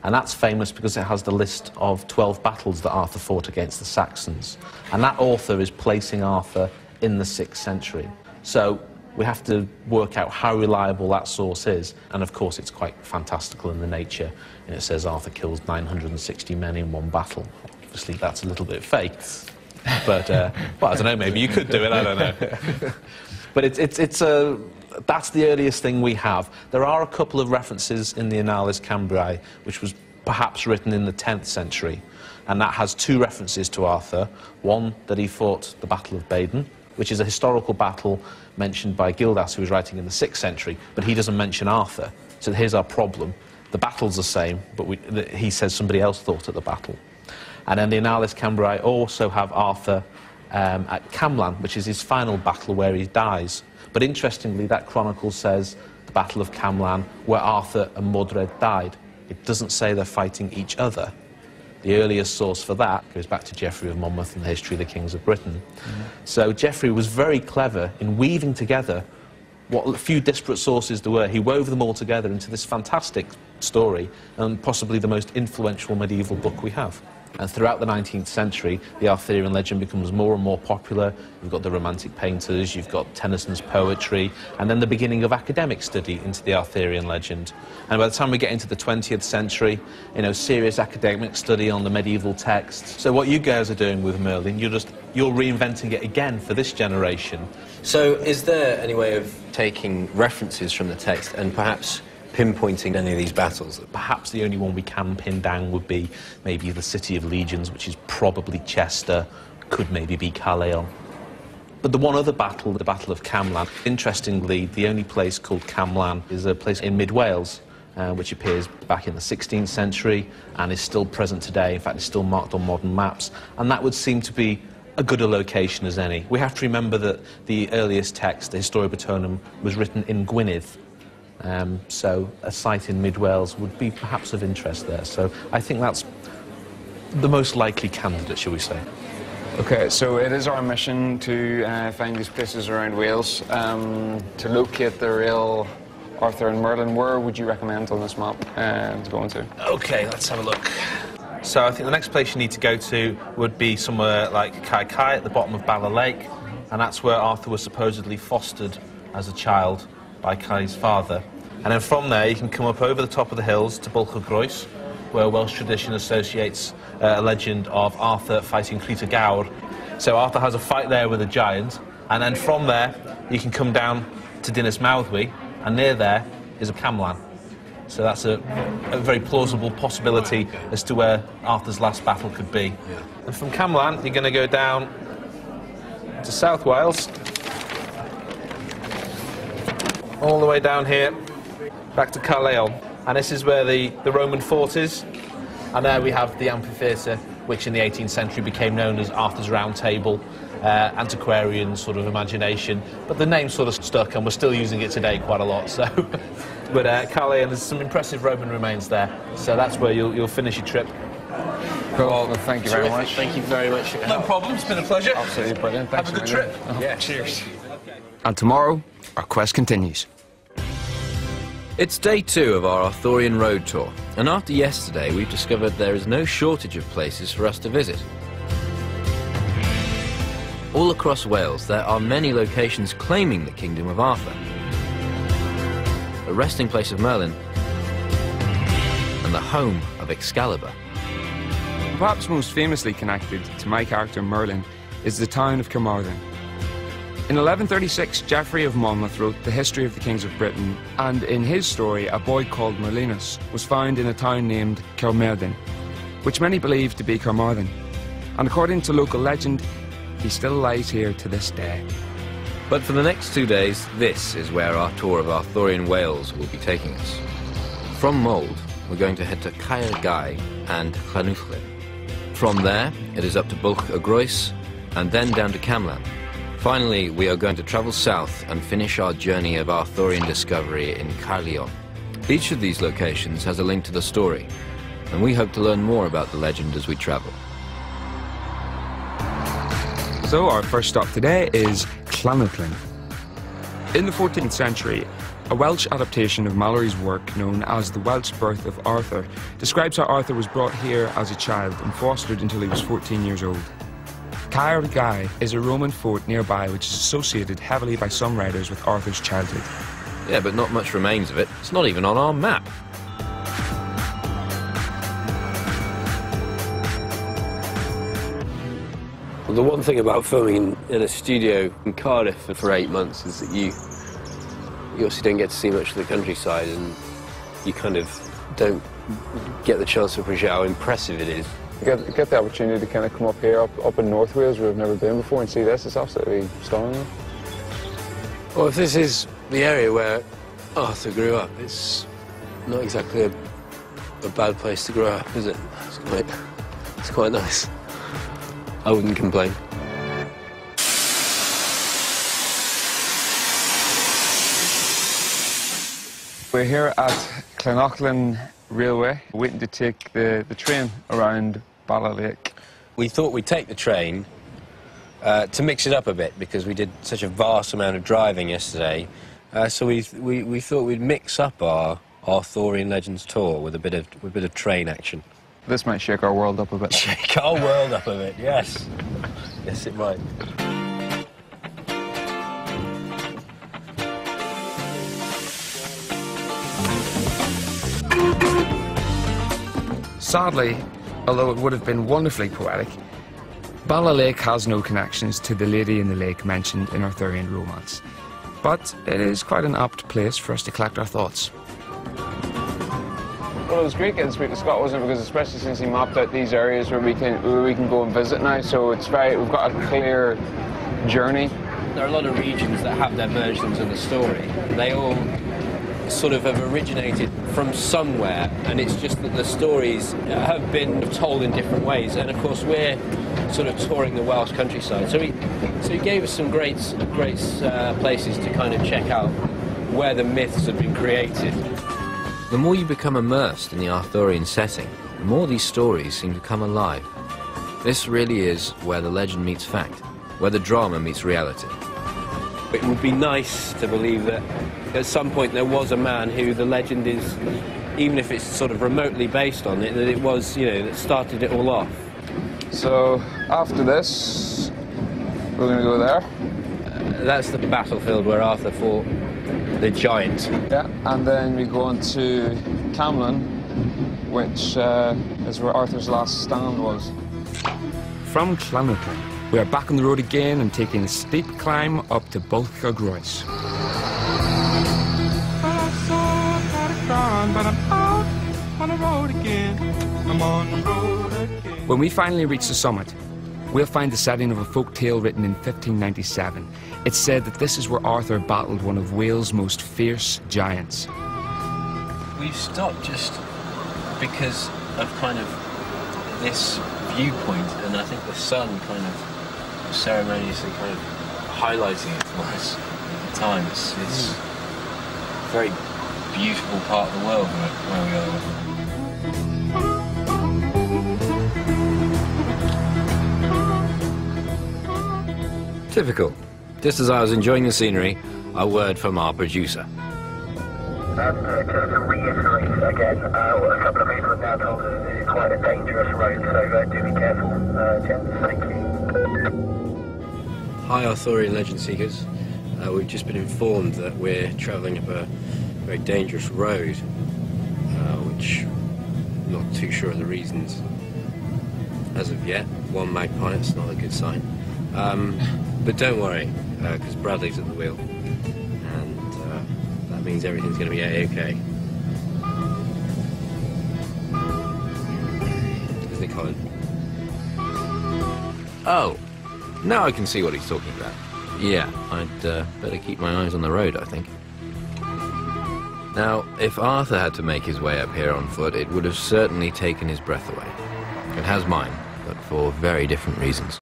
And that's famous because it has the list of 12 battles that Arthur fought against the Saxons. And that author is placing Arthur in the 6th century. So we have to work out how reliable that source is. And of course it's quite fantastical in the nature. And it says Arthur kills 960 men in one battle. Obviously that's a little bit fake. But, well, I don't know, maybe you could do it, I don't know. But that's the earliest thing we have. There are a couple of references in the Annales Cambriae, which was perhaps written in the 10th century. And that has 2 references to Arthur. One, that he fought the Battle of Badon, which is a historical battle mentioned by Gildas, who was writing in the 6th century, but he doesn't mention Arthur. So here's our problem. The battle's the same, but he says somebody else fought at the battle. And then the Annales Cambriae also have Arthur at Camlan, which is his final battle where he dies. But interestingly, that chronicle says the Battle of Camlan, where Arthur and Modred died. It doesn't say they're fighting each other. The earliest source for that goes back to Geoffrey of Monmouth and the History of the Kings of Britain. So Geoffrey was very clever in weaving together what few disparate sources there were. He wove them all together into this fantastic story, and possibly the most influential medieval book we have. And throughout the 19th century, the Arthurian legend becomes more and more popular. You've got the Romantic painters, you've got Tennyson's poetry, and then the beginning of academic study into the Arthurian legend. And by the time we get into the 20th century, you know, serious academic study on the medieval texts. So what you guys are doing with Merlin, you're reinventing it again for this generation. So is there any way of taking references from the text and perhaps pinpointing any of these battles? Perhaps the only one we can pin down would be maybe the City of Legions, which is probably Chester, could maybe be Caerleon. But the one other battle, the Battle of Camlan, interestingly, the only place called Camlan is a place in mid-Wales, which appears back in the 16th century and is still present today. In fact, it's still marked on modern maps, and that would seem to be a good a location as any. We have to remember that the earliest text, the Historia Botonum, was written in Gwynedd. So a site in mid-Wales would be perhaps of interest there. So I think that's the most likely candidate, shall we say. Okay, so it is our mission to find these places around Wales, to locate the real Arthur and Merlin. Where would you recommend on this map to go into? Okay, let's have a look. So I think the next place you need to go to would be somewhere like Kai Kai at the bottom of Bala Lake, and that's where Arthur was supposedly fostered as a child by Kai's father. And then from there you can come up over the top of the hills to Bwlch Groes, where Welsh tradition associates a legend of Arthur fighting Crita Gawr. So Arthur has a fight there with a giant, and then from there you can come down to Dinas Mawddwy, and near there is a Camlan. So that's a very plausible possibility as to where Arthur's last battle could be. Yeah. And from Camlan you're going to go down to South Wales, all the way down here, back to Caerleon. And this is where the Roman fort is. And there we have the amphitheatre, which in the 18th century became known as Arthur's Round Table, antiquarian sort of imagination. But the name sort of stuck, and we're still using it today quite a lot. So, but Caerleon, there's some impressive Roman remains there. So that's where you'll finish your trip. Cool. Well, thank you very much. Thank you very much. No problem, it's been a pleasure. Absolutely brilliant. Thanks. Have a good trip. Yeah, cheers. And tomorrow, our quest continues. It's day 2 of our Arthurian road tour, and after yesterday we've discovered there is no shortage of places for us to visit. All across Wales there are many locations claiming the kingdom of Arthur, the resting place of Merlin, and the home of Excalibur. Perhaps most famously connected to my character Merlin is the town of Carmarthen. In 1136, Geoffrey of Monmouth wrote the History of the Kings of Britain, and in his story, a boy called Merlinus was found in a town named Caermerden, which many believe to be Carmarthen. And according to local legend, he still lies here to this day. But for the next 2 days, this is where our tour of Arthurian Wales will be taking us. From Mold, we're going to head to Caer Gai and Llanuwchllyn. From there, it is up to Bwlch Groes, and then down to Camlan. Finally, we are going to travel south and finish our journey of Arthurian discovery in Caerleon. Each of these locations has a link to the story, and we hope to learn more about the legend as we travel. So our first stop today is Llanuwchllyn. In the 14th century, A Welsh adaptation of Mallory's work, known as The Welsh Birth of Arthur, describes how Arthur was brought here as a child and fostered until he was 14 years old. Caer Gai is a Roman fort nearby which is associated heavily by some writers with Arthur's childhood. Yeah, but not much remains of it. It's not even on our map. Well, the one thing about filming in a studio in Cardiff for 8 months is that you obviously don't get to see much of the countryside, and you kind of don't get the chance to appreciate how impressive it is. You get the opportunity to kind of come up here, up in North Wales, where we've never been before, and see this. It's absolutely stunning. Well, if this is the area where Arthur grew up, it's not exactly a bad place to grow up, is it? It's quite nice. I wouldn't complain. We're here at Clonachlin Railway, waiting to take the train around Bala Lake. We thought we'd take the train to mix it up a bit, because we did such a vast amount of driving yesterday. So we thought we'd mix up our Arthurian Legends tour with a bit of train action. This might shake our world up a bit. Shake our world up a bit, yes. Yes, it might. Sadly, although it would have been wonderfully poetic, Bala Lake has no connections to the Lady in the Lake mentioned in Arthurian romance. But it is quite an apt place for us to collect our thoughts. Well, it was great getting to speak to Scott, wasn't it? Because especially since he mapped out these areas where we can go and visit now, so we've got a clear journey. There are a lot of regions that have their versions of the story. They all sort of have originated from somewhere, and it's just that the stories have been told in different ways. And of course, we're sort of touring the Welsh countryside, so he gave us some great places to kind of check out where the myths have been created. The more you become immersed in the Arthurian setting, the more these stories seem to come alive. This really is where the legend meets fact, where the drama meets reality. It would be nice to believe that at some point there was a man who the legend is, even if it's sort of remotely based on it, that it was, that started it all off. So after this, we're going to go there. That's the battlefield where Arthur fought the giant. Yeah, and then we go on to Camlin, which is where Arthur's last stand was. From Clonachlin, we are back on the road again and taking a steep climb up to Bolcagrois. When we finally reach the summit, we'll find the setting of a folk tale written in 1597. It's said that this is where Arthur battled one of Wales' most fierce giants. We've stopped just because of kind of this viewpoint, and I think the sun kind of ceremoniously kind of highlighting it for us at the time. It's a very beautiful part of the world where we are. Typical. Just as I was enjoying the scenery, a word from our producer. Just to reiterate again, a couple of people have now told us this is quite a dangerous road, so do be careful, gents. Thank you. Hi, Arthurian Legend seekers. We've just been informed that we're travelling up a very dangerous road, which I'm not too sure of the reasons as of yet. One magpie, it's not a good sign. But don't worry, because Bradley's at the wheel, and that means everything's going to be A-OK. Isn't it, Colin? Oh, now I can see what he's talking about. Yeah, I'd better keep my eyes on the road, I think. Now, if Arthur had to make his way up here on foot, it would have certainly taken his breath away. It has mine, but for very different reasons.